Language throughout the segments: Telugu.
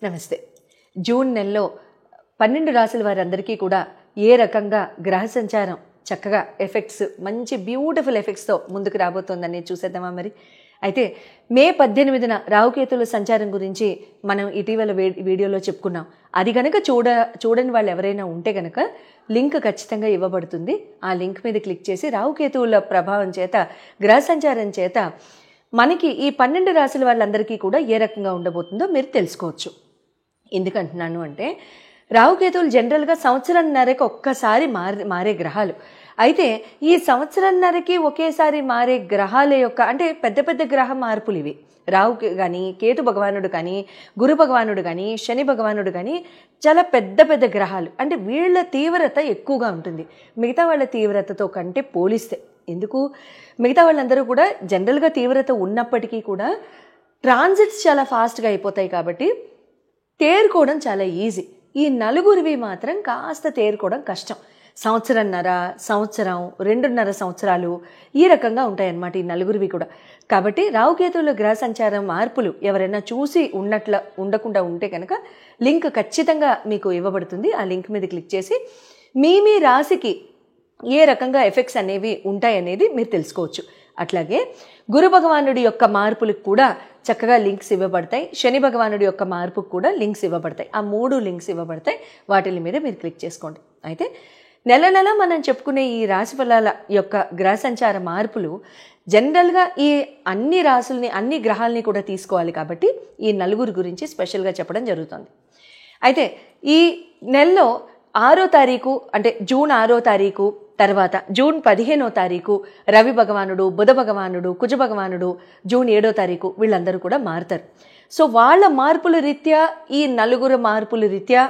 నమస్తే. జూన్ నెలలో 12 రాశుల వారందరికీ కూడా ఏ రకంగా గ్రహ సంచారం చక్కగా ఎఫెక్ట్స్, మంచి బ్యూటిఫుల్ ఎఫెక్ట్స్తో ముందుకు రాబోతోందని చూసేద్దామా మరి. అయితే మే 18న రాహుకేతుల సంచారం గురించి మనం ఇటీవల వీడియోలో చెప్పుకున్నాం. అది కనుక చూడని వాళ్ళు ఎవరైనా ఉంటే కనుక లింక్ ఖచ్చితంగా ఇవ్వబడుతుంది. ఆ లింక్ మీద క్లిక్ చేసి రాహుకేతువుల ప్రభావం చేత, గ్రహ సంచారం చేత మనకి ఈ 12 రాశుల వాళ్ళందరికీ కూడా ఏ రకంగా ఉండబోతుందో మీరు తెలుసుకోవచ్చు. ఎందుకంటున్నాను అంటే, రాహుకేతువులు జనరల్గా సంవత్సరంన్నరకి ఒక్కసారి మారే గ్రహాలు. అయితే ఈ సంవత్సరంన్నరకి ఒకేసారి మారే గ్రహాల యొక్క అంటే పెద్ద పెద్ద గ్రహ మార్పులు ఇవి. రాహు కానీ, కేతు భగవానుడు కానీ, గురు భగవానుడు కానీ, శని భగవానుడు కానీ చాలా పెద్ద పెద్ద గ్రహాలు. అంటే వీళ్ళ తీవ్రత ఎక్కువగా ఉంటుంది మిగతా వాళ్ళ తీవ్రతతో కంటే పోలిస్తే. ఎందుకు? మిగతా వాళ్ళందరూ కూడా జనరల్గా తీవ్రత ఉన్నప్పటికీ కూడా ట్రాన్సిట్స్ చాలా ఫాస్ట్గా అయిపోతాయి కాబట్టి తేరుకోవడం చాలా ఈజీ. ఈ నలుగురివి మాత్రం కాస్త తేరుకోవడం కష్టం. సంవత్సరంన్నర, సంవత్సరం, 2.5 సంవత్సరాలు ఈ రకంగా ఉంటాయన్నమాట ఈ నలుగురివి కూడా. కాబట్టి రాహుకేతువుల గ్రహ సంచారం మార్పులు ఎవరైనా చూసి ఉండకుండా ఉంటే కనుక లింక్ ఖచ్చితంగా మీకు ఇవ్వబడుతుంది. ఆ లింక్ మీద క్లిక్ చేసి మీ రాశికి ఏ రకంగా ఎఫెక్ట్స్ అనేవి ఉంటాయనేది మీరు తెలుసుకోవచ్చు. అట్లాగే గురు భగవానుడి యొక్క మార్పులకు కూడా చక్కగా లింక్స్ ఇవ్వబడతాయి. శని భగవానుడి యొక్క మార్పుకు కూడా లింక్స్ ఇవ్వబడతాయి. ఆ 3 లింక్స్ ఇవ్వబడతాయి. వాటి మీద మీరు క్లిక్ చేసుకోండి. అయితే నెల మనం చెప్పుకునే ఈ రాశి ఫలాల యొక్క గ్రహ సంచార మార్పులు జనరల్గా ఈ అన్ని రాశుల్ని, అన్ని గ్రహాలని కూడా తీసుకోవాలి కాబట్టి ఈ నలుగురు గురించి స్పెషల్గా చెప్పడం జరుగుతుంది. అయితే ఈ నెలలో 6వ తారీఖు అంటే జూన్ 6వ తారీఖు తర్వాత జూన్ 15వ తారీఖు రవి భగవానుడు, బుధ భగవానుడు, కుజ భగవానుడు, జూన్ 7వ తారీఖు వీళ్ళందరూ కూడా మారుతారు. సో వాళ్ళ మార్పుల రీత్యా, ఈ నలుగురు మార్పుల రీత్యా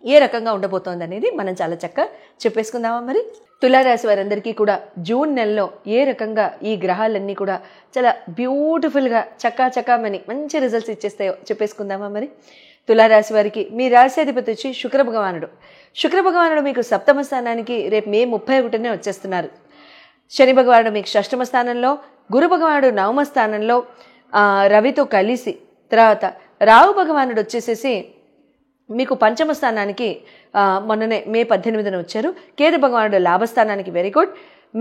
ఏ రకంగా ఉండబోతోంది అనేది మనం చాలా చక్కగా చెప్పేసుకుందామా మరి. తులారాశి వారందరికీ కూడా జూన్ నెలలో ఏ రకంగా ఈ గ్రహాలన్నీ కూడా చాలా బ్యూటిఫుల్గా చక్కామని మంచి రిజల్ట్స్ ఇచ్చేస్తాయో చెప్పేసుకుందామా మరి. తులారాశి వారికి మీ రాశ్యాధిపతి వచ్చి శుక్ర భగవానుడు మీకు సప్తమ స్థానానికి రేపు మే 31నే వచ్చేస్తున్నారు. శని భగవానుడు మీకు షష్టమ స్థానంలో, గురు భగవానుడు 9వ స్థానంలో రవితో కలిసి, తర్వాత రాహు భగవానుడు వచ్చేసేసి మీకు పంచమ స్థానానికి మొన్ననే మే 18న వచ్చారు. కేతు భగవానుడు లాభస్థానానికి వెరీ గుడ్.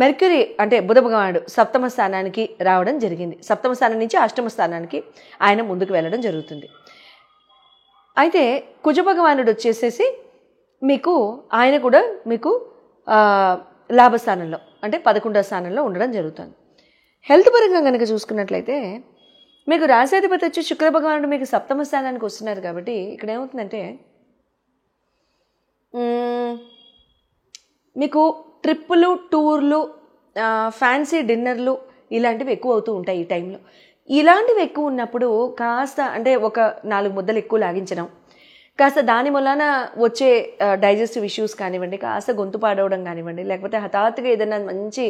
మెర్క్యూరీ అంటే బుధ భగవానుడు సప్తమ స్థానానికి రావడం జరిగింది. సప్తమ స్థానం నుంచి అష్టమ స్థానానికి ఆయన ముందుకు వెళ్ళడం జరుగుతుంది. అయితే కుజ భగవానుడు వచ్చేసేసి ఆయన కూడా మీకు లాభస్థానంలో అంటే 11వ స్థానంలో ఉండడం జరుగుతుంది. హెల్త్ పరంగా కనుక చూసుకున్నట్లయితే మీకు రాశాధిపతి వచ్చి శుక్ర భగవానుడు మీకు సప్తమ స్థానానికి వస్తున్నారు కాబట్టి ఇక్కడ ఏమవుతుందంటే మీకు ట్రిప్పులు, టూర్లు, ఫ్యాన్సీ డిన్నర్లు ఇలాంటివి ఎక్కువ అవుతూ ఉంటాయి ఈ టైంలో. ఇలాంటివి ఎక్కువ ఉన్నప్పుడు కాస్త అంటే ఒక 4 ముద్దలు ఎక్కువ లాగించడం, కాస్త దాని మూలాన వచ్చే డైజెస్టివ్ ఇష్యూస్ కానివ్వండి, కాస్త గొంతు పాడవడం కానివ్వండి, లేకపోతే హఠాత్తుగా ఏదైనా మంచి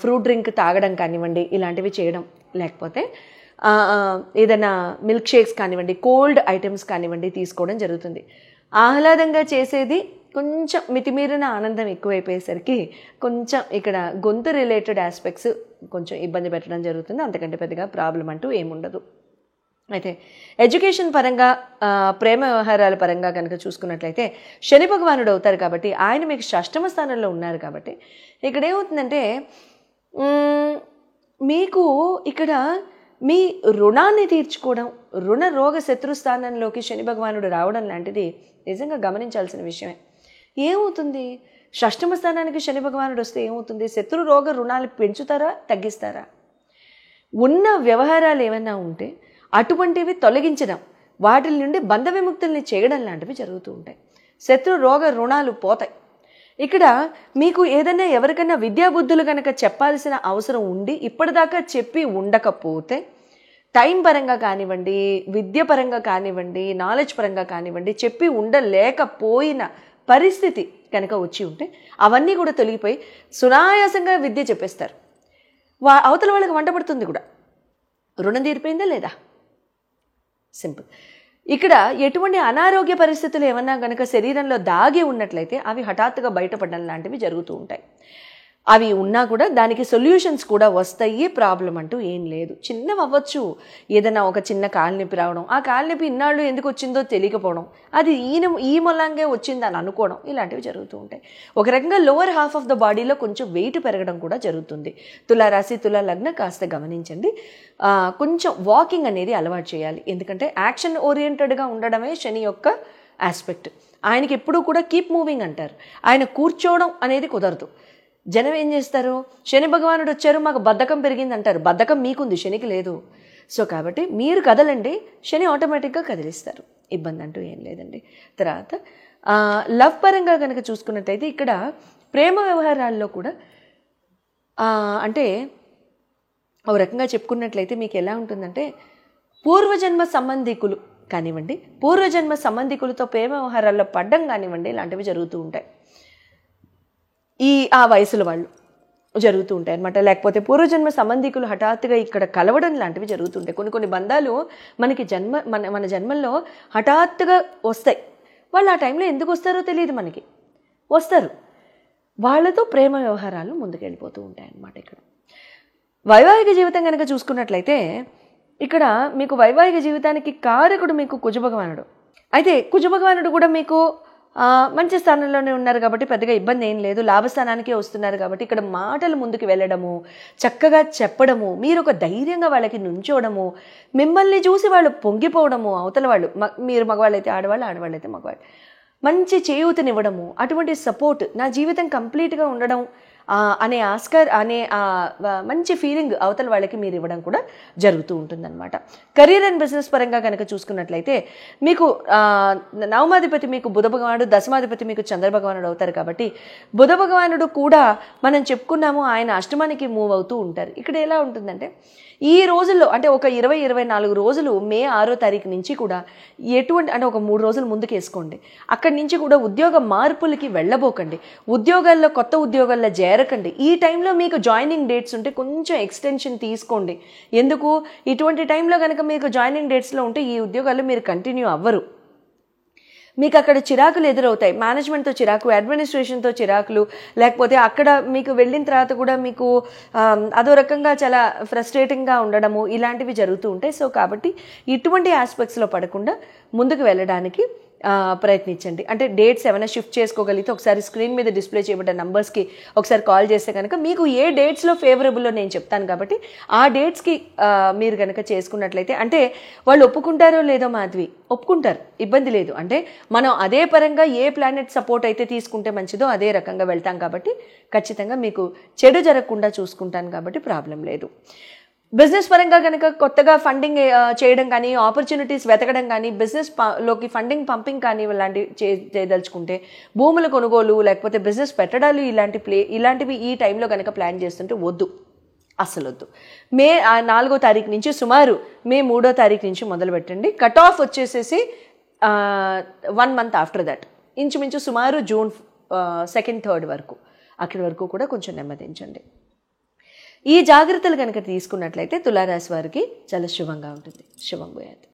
ఫ్రూట్ డ్రింక్ తాగడం కానివ్వండి, ఇలాంటివి చేయడం, లేకపోతే ఏదైనా మిల్క్ షేక్స్ కానివ్వండి, కోల్డ్ ఐటమ్స్ కానివ్వండి తీసుకోవడం జరుగుతుంది. ఆహ్లాదంగా చేసేది కొంచెం మితిమీరిన ఆనందం ఎక్కువైపోయేసరికి కొంచెం ఇక్కడ గొంతు రిలేటెడ్ ఆస్పెక్ట్స్ కొంచెం ఇబ్బంది పెట్టడం జరుగుతుంది. అంతకంటే పెద్దగా ప్రాబ్లం అంటూ ఏముండదు. అయితే ఎడ్యుకేషన్ పరంగా, ప్రేమ వ్యవహారాల పరంగా కనుక చూసుకున్నట్లయితే శని భగవానుడు అవుతారు కాబట్టి ఆయన మీకు షష్టమ స్థానంలో ఉన్నారు కాబట్టి ఇక్కడ ఏమవుతుందంటే మీకు ఇక్కడ మీ రుణాన్ని తీర్చుకోవడం, రుణ రోగ శత్రుస్థానంలోకి శని భగవానుడు రావడం లాంటిది నిజంగా గమనించాల్సిన విషయమే. ఏమవుతుంది? షష్టమ స్థానానికి శని భగవానుడు వస్తే ఏమవుతుంది? శత్రు రోగ రుణాలు పెంచుతారా, తగ్గిస్తారా? ఉన్న వ్యవహారాలు ఏమైనా ఉంటే అటువంటివి తొలగించడం, వాటి నుండి బంధ విముక్తుల్ని చేయడం లాంటివి జరుగుతూ ఉంటాయి. శత్రు రోగ రుణాలు పోతాయి. ఇక్కడ మీకు ఏదైనా ఎవరికైనా విద్యాబుద్ధులు కనుక చెప్పాల్సిన అవసరం ఉండి ఇప్పటిదాకా చెప్పి ఉండకపోతే టైం పరంగా కానివ్వండి, విద్య పరంగా కానివ్వండి, నాలెడ్జ్ పరంగా కానివ్వండి చెప్పి ఉండలేకపోయిన పరిస్థితి కనుక వచ్చి ఉంటే అవన్నీ కూడా తొలగిపోయి సునాయాసంగా విద్య చెప్పేస్తారు. అవతల వాళ్ళకి వంట పడుతుంది కూడా. రుణం తీరిపోయిందా లేదా? సింపుల్. ఇక్కడ ఎటువంటి అనారోగ్య పరిస్థితులు ఏమన్నా కనుక శరీరంలో దాగి ఉన్నట్లయితే అవి హఠాత్తుగా బయటపడడం లాంటివి జరుగుతూ ఉంటాయి. అవి ఉన్నా కూడా దానికి సొల్యూషన్స్ కూడా వస్తాయి, ప్రాబ్లం అంటూ ఏం లేదు. చిన్నవి అవ్వచ్చు, ఏదైనా ఒక చిన్న కాలునొప్పి రావడం, ఆ కాలునొప్పి ఇన్నాళ్ళు ఎందుకు వచ్చిందో తెలియకపోవడం, అది ఈ మూలంగా వచ్చిందని అనుకోవడం, ఇలాంటివి జరుగుతూ ఉంటాయి. ఒక రకంగా లోవర్ హాఫ్ ఆఫ్ ద బాడీలో కొంచెం వెయిట్ పెరగడం కూడా జరుగుతుంది. తులారాశి తులా లగ్నం కాస్త గమనించండి. కొంచెం వాకింగ్ అనేది అలవాటు చేయాలి. ఎందుకంటే యాక్షన్ ఓరియంటెడ్గా ఉండడమే శని యొక్క ఆస్పెక్ట్. ఆయనకి ఎప్పుడూ కూడా కీప్ మూవింగ్ అంటారు. ఆయన కూర్చోవడం అనేది కుదరదు. జనం ఏం చేస్తారు, శని భగవానుడు వచ్చారు మాకు బద్ధకం పెరిగింది అంటారు. బద్ధకం మీకుంది, శనికి లేదు. సో కాబట్టి మీరు కదలండి, శని ఆటోమేటిక్గా కదిలిస్తారు. ఇబ్బంది అంటూ ఏం లేదండి. తర్వాత లవ్ పరంగా కనుక చూసుకున్నట్టయితే ఇక్కడ ప్రేమ వ్యవహారాల్లో కూడా అంటే ఒక రకంగా చెప్పుకున్నట్లయితే మీకు ఎలా ఉంటుందంటే, పూర్వజన్మ సంబంధికులు కానివ్వండి, పూర్వజన్మ సంబంధికులతో ప్రేమ వ్యవహారాల్లో పడ్డం కానివ్వండి, ఇలాంటివి జరుగుతూ ఉంటాయి. ఆ వయసులో వాళ్ళు జరుగుతూ ఉంటాయి అనమాట. లేకపోతే పూర్వజన్మ సంబంధికులు హఠాత్తుగా ఇక్కడ కలవడం లాంటివి జరుగుతుంటాయి. కొన్ని బంధాలు మనకి మన జన్మల్లో హఠాత్తుగా వస్తాయి. వాళ్ళు ఆ టైంలో ఎందుకు వస్తారో తెలియదు, మనకి వస్తారు. వాళ్ళతో ప్రేమ వ్యవహారాలు ముందుకెళ్ళిపోతూ ఉంటాయి అన్నమాట. ఇక్కడ వైవాహిక జీవితం కనుక చూసుకున్నట్లయితే ఇక్కడ మీకు వైవాహిక జీవితానికి కారకుడు మీకు కుజభగవానుడు. అయితే కుజభగవానుడు కూడా మీకు మంచి స్థానంలోనే ఉన్నారు కాబట్టి పెద్దగా ఇబ్బంది ఏం లేదు. లాభస్థానానికే వస్తున్నారు కాబట్టి ఇక్కడ మాటలు ముందుకు వెళ్ళడము, చక్కగా చెప్పడము, మీరు ఒక ధైర్యంగా వాళ్ళకి నుంచోవడము, మిమ్మల్ని చూసి వాళ్ళు పొంగిపోవడము, అవతల వాళ్ళు మీరు మగవాళ్ళైతే ఆడవాళ్ళు, ఆడవాళ్ళైతే మగవాళ్ళు, మంచి చేయూతనివ్వడము, అటువంటి సపోర్ట్, నా జీవితం కంప్లీట్గా ఉండడం అనే మంచి ఫీలింగ్ అవతల వాళ్ళకి మీరు ఇవ్వడం కూడా జరుగుతూ ఉంటుందన్నమాట. కెరీర్ అండ్ బిజినెస్ పరంగా కనుక చూసుకున్నట్లయితే మీకు నవమాధిపతి మీకు బుధ భగవానుడు, దశమాధిపతి మీకు చంద్ర భగవానుడు అవుతారు. కాబట్టి బుధ భగవానుడు కూడా మనం చెప్పుకున్నాము ఆయన అష్టమానికి మూవ్ అవుతూ ఉంటారు. ఇక్కడ ఎలా ఉంటుందంటే ఈ రోజుల్లో అంటే ఒక 20-24 రోజులు మే 6వ తారీఖు నుంచి కూడా అంటే ఒక 3 రోజులు ముందుకు వేసుకోండి. అక్కడి నుంచి కూడా ఉద్యోగ మార్పులకి వెళ్ళబోకండి, ఉద్యోగాల్లో కొత్త ఉద్యోగాల్లో చేరకండి. ఈ టైంలో మీకు జాయినింగ్ డేట్స్ ఉంటే కొంచెం ఎక్స్టెన్షన్ తీసుకోండి. ఎందుకు, ఇటువంటి టైంలో కనుక మీకు జాయినింగ్ డేట్స్లో ఉంటే ఈ ఉద్యోగాల్లో మీరు కంటిన్యూ అవ్వరు. మీకు అక్కడ చిరాకులు ఎదురవుతాయి, మేనేజ్మెంట్తో చిరాకు, అడ్మినిస్ట్రేషన్తో చిరాకులు, లేకపోతే అక్కడ మీకు వెళ్ళిన తర్వాత కూడా మీకు అదో రకంగా చాలా ఫ్రస్ట్రేటింగ్గా ఉండడము, ఇలాంటివి జరుగుతూ ఉంటాయి. సో కాబట్టి ఇటువంటి ఆస్పెక్ట్స్లో పడకుండా ముందుకు వెళ్ళడానికి ప్రయత్నించండి. అంటే డేట్స్ ఏమైనా షిఫ్ట్ చేసుకోగలిగితే ఒకసారి స్క్రీన్ మీద డిస్ప్లే చేయబడ్డ నంబర్స్కి ఒకసారి కాల్ చేస్తే కనుక మీకు ఏ డేట్స్లో ఫేవరబుల్లో నేను చెప్తాను. కాబట్టి ఆ డేట్స్కి మీరు కనుక చేసుకున్నట్లయితే, అంటే వాళ్ళు ఒప్పుకుంటారో లేదో మాధవి, ఒప్పుకుంటారు, ఇబ్బంది లేదు. అంటే మనం అదే పరంగా ఏ ప్లానెట్ సపోర్ట్ అయితే తీసుకుంటే మంచిదో అదే రకంగా వెళ్తాం. కాబట్టి ఖచ్చితంగా మీకు చెడు జరగకుండా చూసుకుంటాను కాబట్టి ప్రాబ్లం లేదు. బిజినెస్ పరంగా కనుక కొత్తగా ఫండింగ్ చేయడం కానీ, ఆపర్చునిటీస్ వెతకడం కానీ, బిజినెస్ లోకి ఫండింగ్ పంపింగ్ కానీ ఇలాంటివి చేయదలుచుకుంటే, భూముల కొనుగోలు లేకపోతే బిజినెస్ పెట్టడాలు ఇలాంటివి ఈ టైంలో కనుక ప్లాన్ చేస్తుంటే వద్దు, అస్సలు వద్దు. మే 4వ తారీఖు నుంచి సుమారు మే 3వ తారీఖు నుంచి మొదలు పెట్టండి. కట్ ఆఫ్ వచ్చేసేసి 1 మంత్ ఆఫ్టర్ దట్, ఇంచుమించు సుమారు జూన్ 2nd 3rd వరకు, అక్కడి వరకు కూడా కొంచెం నెమ్మదించండి. ఈ జాగ్రత్తలు కనుక తీసుకున్నట్లయితే తులారాశి వారికి చాలా శుభంగా ఉంటుంది. శుభం భూయాత్.